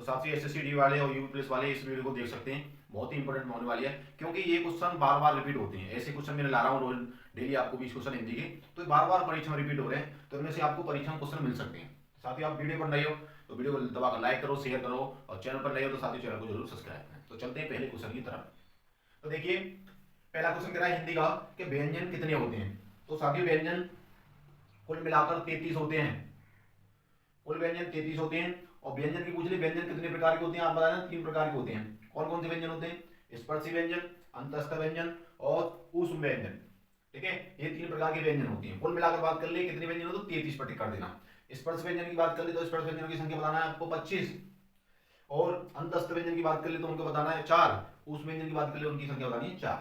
तो साथियों एसएससी वाले और यूपी पुलिस वाले इस वीडियो को देख सकते हैं, बहुत ही इंपॉर्टेंट होने वाली है, क्योंकि ये क्वेश्चन बार बार रिपीट होते हैं। ऐसे क्वेश्चन मैंने ला रहा हूँ रोज डेली आपको 20 क्वेश्चन हिंदी के, तो बार बार परीक्षा में रिपीट हो रहे हैं, तो इनमें से आपको परीक्षा में क्वेश्चन मिल सकते हैं। साथियों आप वीडियो पर नए हो तो वीडियो को दबाकर लाइक करो, शेयर करो, और चैनल पर नए हो तो साथियों चैनल को जरूर सब्सक्राइब करें। तो चलते हैं पहले क्वेश्चन की तरफ। तो देखिए पहला क्वेश्चन कह रहा है हिंदी का कि व्यंजन कितने होते हैं। तो साथियों व्यंजन कुल मिलाकर 33 होते हैं। कुल व्यंजन 33 होते हैं। और व्यंजन की पूछ ली, व्यंजन कितने प्रकार के होते हैं, आप बताना। 3 प्रकार के होते हैं। कौन कौन से व्यंजन होते हैं? स्पर्शी व्यंजन, अंतस्थ व्यंजन और ऊष्म व्यंजन। ठीक है, ये 3 प्रकार के व्यंजन होते हैं। कुल मिलाकर बात कर ले कितने व्यंजन हो तो 33 पर टिक कर देना। स्पर्श व्यंजन की बात कर ले तो स्पर्श व्यंजन की संख्या बताना है आपको 25। और अंतस्थ व्यंजन की बात कर ले तो उनको बताना है 4। ऊष्म व्यंजन की बात कर ले उनकी संख्या बतानी है 4।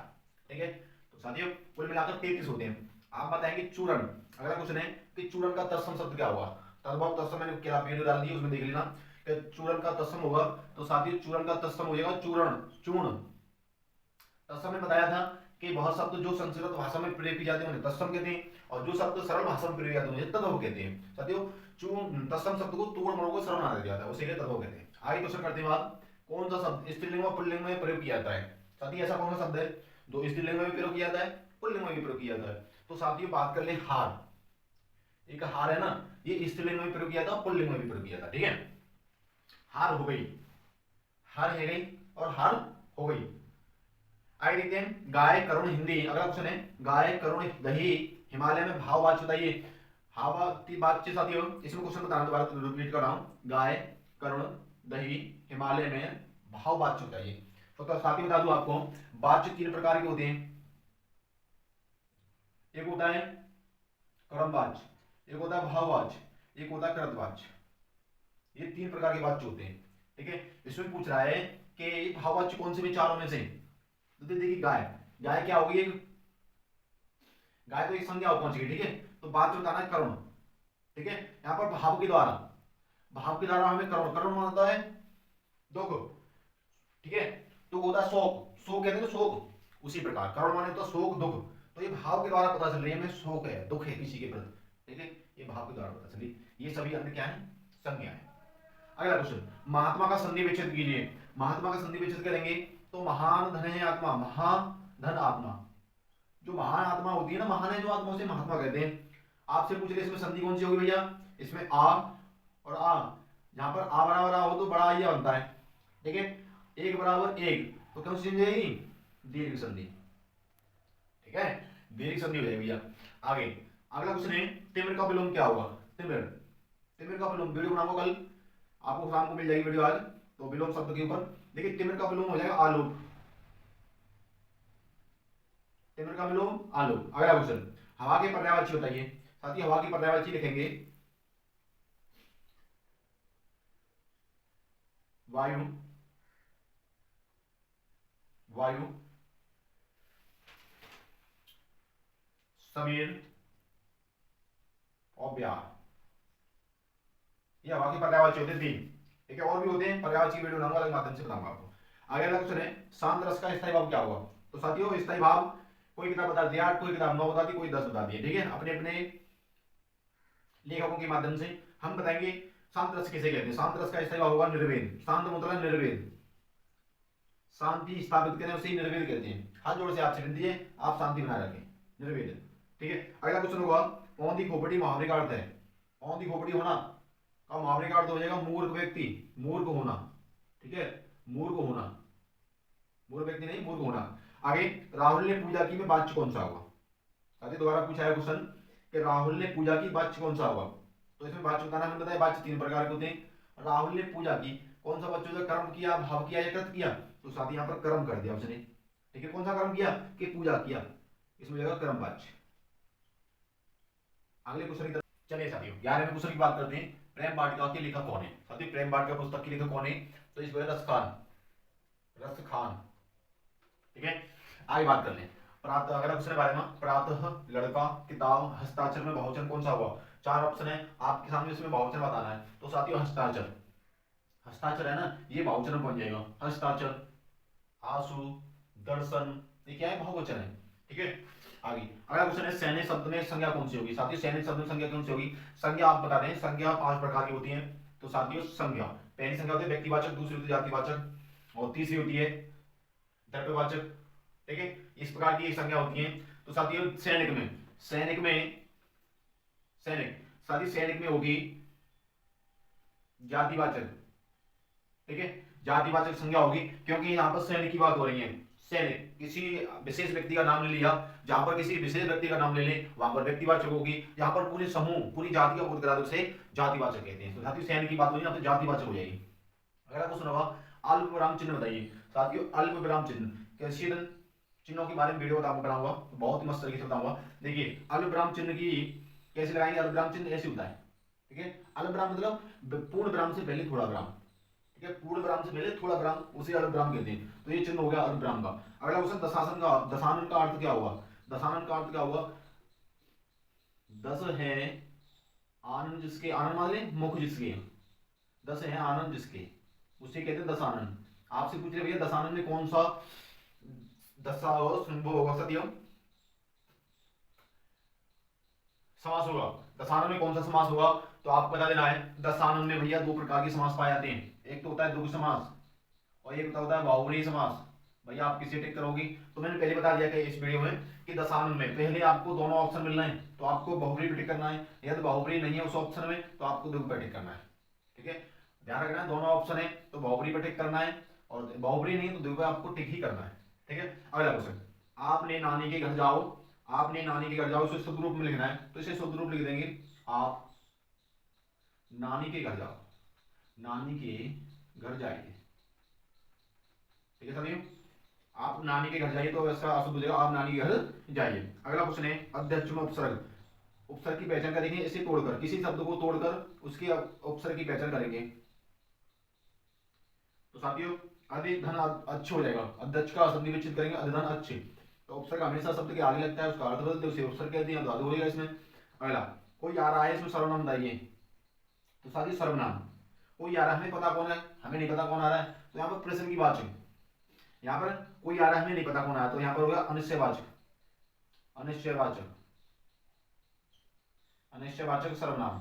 ठीक है, तो साथियों कुल मिलाकर 33 होते हैं। आप बताएंगे चूरण। अगला क्वेश्चन है कि चूरण का तत्सम शब्द क्या होगा। तद्भव तत्सम मैंने क्या वीडियो डाल दी, उसमें देख लेना कि चूरण का तत्सम होगा। तो साथियों चूरण का तत्सम हो जाएगा चूरण, चूर्ण। तत्सम में बताया था कि वह शब्द जो संस्कृत भाषा में प्रयोग की जाते हैं उन्हें तत्सम कहते हैं, और जो शब्द सरल भाषा में प्रयोग जाते हैं उन्हें तद्भव कहते हैं। साथियों तत्सम शब्द को तोड़ मरोड़ को सरल बना दिया जाता है, उसे तद्भव कहते हैं। आगे क्वेश्चन करते हैं बात, कौन सा शब्द स्त्रीलिंग और पुल्लिंग में प्रयोग किया जाता है। साथियों ऐसा कौन सा शब्द है जो स्त्रीलिंग में भी प्रयोग किया जाता है, पुल्लिंग में भी प्रयोग किया जाता है। तो साथियों बात कर ले हार। एक हार है ना, ये स्त्रीलिंग में भी प्रयोग किया था, पुल्लिंग में भी प्रयोग किया था। ठीक है, हार हो गई, हार है गई और हार हो गई। आगे देखते हैं गाय करुण हिंदी। अगला क्वेश्चन है गाय करुण दही हिमालय में भाववाच्य बताइए। भाववाच्य साथियों इसमें क्वेश्चन बताना, दोबारा रिपीट कर रहा हूं। गाय करुण दही हिमालय में भाववाच्य बताइए। तो साथियों बता दूं आपको, वाच्य 3 प्रकार के होते हैं। एक होता है क्रमवाच्य, एक होता है भाववाच्य, एक होता है कृतवाच्य। ये 3 प्रकार के वाच्य होते हैं। ठीक है, इसमें पूछ रहा है कि भाववाच्य कौन से भी चारों में से। तो देखिए गाय, गाय क्या होगी, एक गाय तो एक संज्ञा पहुंच गई। ठीक है, तो बात बताना है करुण। ठीक है, यहां पर भाव के द्वारा, भाव के द्वारा हमें करुण, करुण मानता है दुख। ठीक है, तो होता है शोक, शोक कहते हैं तो शोक, उसी प्रकार करुण माने तो शोक दुख। तो ये भाव के द्वारा पता चल रही है हमें शोक है, दुख है किसी के प्रति। ठीक है, ये भाव के द्वारा पता चली। ये सभी अन्य क्या है, संज्ञा है। अगला क्वेश्चन, महात्मा का संधि विच्छेद कीजिए। महात्मा का संधि विच्छेद करेंगे तो महान धन है आत्मा, महाधन आत्मा। जो महान आत्मा होती है ना, महान है जो आत्मा, उसे महात्मा कहते हैं। आपसे पूछ ले इसमें संधि कौन सी होगी भैया, इसमें आ और आ, जहां पर आ बराबर आ हो तो बड़ा आइया बनता है। ठीक है, एक बराबर एक, तो कौन सी संधि आएगी, दीर्घ संधि। ठीक है, दीर्घ संधि हो जाएगी भैया। आगे अगला क्वेश्चन है तिमिर का विलोम क्या होगा। तिमिर, तिमिर का विलोम वीडियो बनाऊंगा कल, आपको शाम को मिल जाएगी वीडियो आज। तो विलोम शब्द के ऊपर देखिए, तिमिर का विलोम हो जाएगा आलोक। तिमिर का विलोम आलोक। अगला क्वेश्चन, हवा के पर्यायवाची बताइए। साथ ही हवा की पर्यायवाची लिखेंगे वायु, वायु, समीर और ब्याह। ये हवा की पर्यायवाची होते हैं 3। ठीक है, और भी होते हैं, पर्यायवाची वीडियो बनाऊंगा अलग माध्यम से बताऊंगा आपको। आगे अगला क्वेश्चन है शांत रस का स्थायी भाव क्या होगा। तो साथियों स्थायी भाव कोई किताब बता दिया 8, कोई किताब 9 बता दी, कोई 10 बता दिए। ठीक है, अपने अपने लेखकों के माध्यम से हम बताएंगे शांत रस किसे कहते हैं। शांत रस का स्थायी भाव होगा निर्वेद। शांत मतलब निर्वेद, शांति स्थापित करें उसे निर्वेद कहते हैं। हाथ जोड़ से आपसे विनती है आप शांति बनाए रखें, निर्वेद। ठीक है, अगला क्वेश्चन होगा औंधी खोपड़ी मुहावरे का अर्थ है। औंधी खोपड़ी होना का मुहावरे का अर्थ हो जाएगा मूर्ख व्यक्ति, मूर्ख होना। ठीक है, मूर्ख होना, मूर्ख व्यक्ति नहीं, मूर्ख होना। आगे राहुल ने पूजा की में वाच्य कौन सा होगा। साथी दोबारा पूछा है क्वेश्चन कि राहुल ने पूजा की वाच्य कौन सा होगा। तो इसमें वाच्य बताना, हमने बताया वाच्य 3 प्रकार के होते हैं। राहुल ने पूजा की, कौन सा वाच्य होता है, कर्म किया, भाव किया या कृत किया। तो साथ यहाँ पर कर्म कर दिया उसने। ठीक है, कौन सा कर्म किया, कि पूजा किया, इसमें जाएगा कर्म वाच्य। अगले क्वेश्चन की तरफ चलिए साथियों, 11वें क्वेश्चन की बात करते हैं। प्रेम वाटिका के लेखक कौन है। साथियों प्रेम वाटिका पुस्तक के लेखक कौन है, तो इसको रस खान, रस खान। ठीक है, आगे बात कर लें प्रातः, अगला क्वेश्चन बारे में प्रातः, लड़का, किताब, हस्ताक्षर में बहुवचन कौन सा हुआ। 4 ऑप्शन है आपके सामने, इसमें बहुवचन बताना है। तो साथियों हस्ताक्षर, हस्ताक्षर है ना, ये बहुवचन बन जाएगा हस्ताक्षर। आंसू, दर्शन, ये क्या है, बहुवचन है। ठीक है, आगे अगला क्वेश्चन है सैन्य शब्द में संज्ञा कौन सी होगी। साथियों सैन्य शब्द में संज्ञा कौन सी होगी। संज्ञा आप बता दें, संज्ञा 5 प्रकार की होती है। तो साथियों संज्ञा पहली संज्ञा होती है व्यक्तिवाचक, दूसरी होती है जातिवाचक और तीसरी होती है द्रव्यवाचक। ठीक है, इस प्रकार की संज्ञा होती है। तो साथियों सैनिक में होगी जातिवाचक। ठीक है, जातिवाचक संज्ञा होगी क्योंकि यहाँ पर सैनिक की बात हो रही है। सैनिक किसी विशेष व्यक्ति का नाम ले लिया, जहां पर किसी विशेष व्यक्ति का नाम ले ले वहां पर व्यक्तिवाचक होगी, जहां पर पूरे समूह पूरी जाति का बोध करा दो उसे जातिवाचक कहते हैं। तो साथियों सैनिक की बात हो रही है तो जातिवाचक हो जाएगी। अगला क्वेश्चन होगा अल्प विराम चिन्ह बताइए। साथियों अल्प विराम चिन्ह कैसे चिन्हों के बारे में वीडियो बनाऊंगा, बहुत ही मस्त तरीके से बताऊंगा। देखिए अल्प विराम चिन्ह की कैसे लगाएंगे। अल्प विराम चिन्ह ऐसे होता है। ठीक है, अल्प विराम मतलब पूर्ण विराम से पहले थोड़ा विराम। ठीक है, पूर्ण विराम से पहले थोड़ा विराम, उसे अल्प विराम कहते हैं। तो ये चिन्ह हो गया अल्प विराम का। अगला क्वेश्चन दशानन का अर्थ क्या हुआ। दशानन का अर्थ क्या हुआ। दस है आनंद जिसके, आनंद मान ले मुख जिसके, दस है आनंद जिसके, उसे कहते हैं दशानन। आपसे पूछ रहे भैया दशानन में कौन सा दशा होगा सत्यम समास होगा। दशानन में कौन सा समास होगा तो आपको बता देना है। दशानन में भैया दो प्रकार के समास पाए जाते हैं, एक तो होता है द्विगु समास और एक होता है बाहुव्रीहि समास। भैया आप किसे टिक करोगी, तो मैंने पहले बता दिया कि इस वीडियो में कि दशानन में पहले आपको दोनों ऑप्शन मिल रहे हैं तो आपको बाहुव्रीहि पे टिक करना है, यदि बाहुव्रीहि नहीं है उस ऑप्शन में तो आपको द्विगु पे टिक करना है। ठीक है, ध्यान रखना है दोनों ऑप्शन है तो बाहुव्रीहि पे टिक करना है और बाहुव्रीहि नहीं है तो द्विगु पे आपको टिक ही करना है। ठीक है, अगला क्वेश्चन आपने नानी के घर जाओ, आपने नानी के घर जाओ, इसे शुद्ध रूप में लिखना है तो इसे शुद्ध रूप लिख देंगे आप नानी के घर जाओ, नानी के घर जाइए। ठीक है साथियों, आप नानी के घर जाइए तो ऐसा अशुद्ध हो जाएगा आप नानी के घर जाइए। अगला क्वेश्चन है अध्यक्ष में उपसर्ग। उपसर्ग की पहचान करेंगे, इसे तोड़कर किसी शब्द को तोड़कर उसके उपसर्ग की पहचान करेंगे। तो साथियों अधिक धन अच्छे हो जाएगा, अध्यक्ष का शब्द विच्छेद करेंगे अधिधन अच्छे। तो उपसर्ग हमेशा शब्द के आगे लगता है, उसका अर्थ बदलते उसे उपसर्ग कहते हैं, धातु होगा इसमें। अगला कोई आ रहा है, इसमें सर्वनाम बताइए। तो साथियों सर्वनाम कोई आ रहा है, हमें पता कौन है, हमें नहीं पता कौन आ रहा है तो यहाँ पर प्रश्न की वाचक, यहाँ पर कोई आ रहा है हमें नहीं पता कौन आ रहा है तो यहाँ पर होगा अनिश्चयवाचक, अनिश्चयवाचक, अनिश्चयवाचक सर्वनाम।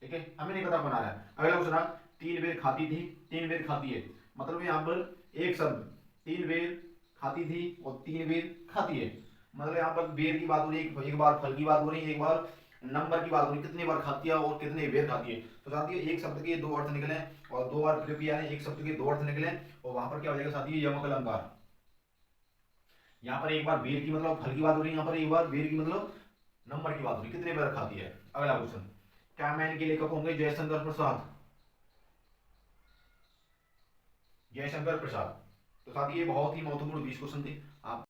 ठीक है, हमें नहीं पता कौन आ रहा है। अगला क्वेश्चन तीन बेर खाती थी, तीन बेर खाती है, मतलब यहाँ पर एक शब्द तीन बेर खाती थी और तीन बेर खाती है, मतलब यहाँ पर बेर की बात हो रही है, एक बार फल की बात हो रही है, एक बार नंबर की बात हो रही है, कितनी बार खाती है और कितने बेर खाती है। तो साथियों एक शब्द के दो अर्थ निकले और दो बार प्रयोग किया है, एक शब्द के दो अर्थ निकले और वहां पर क्या हो जाएगा साथियों यमक अलंकार। यहाँ पर एक बार बेर की मतलब फल की बात हो रही है, यहाँ पर एक बार बेर की मतलब नंबर की बात हो रही है, कितने बेर खाती है। अगला क्वेश्चन क्या मैन के लेखक होंगे जयशंकर प्रसाद, जयशंकर प्रसाद। तो साथियों ये बहुत ही महत्वपूर्ण 20 क्वेश्चन थे। आप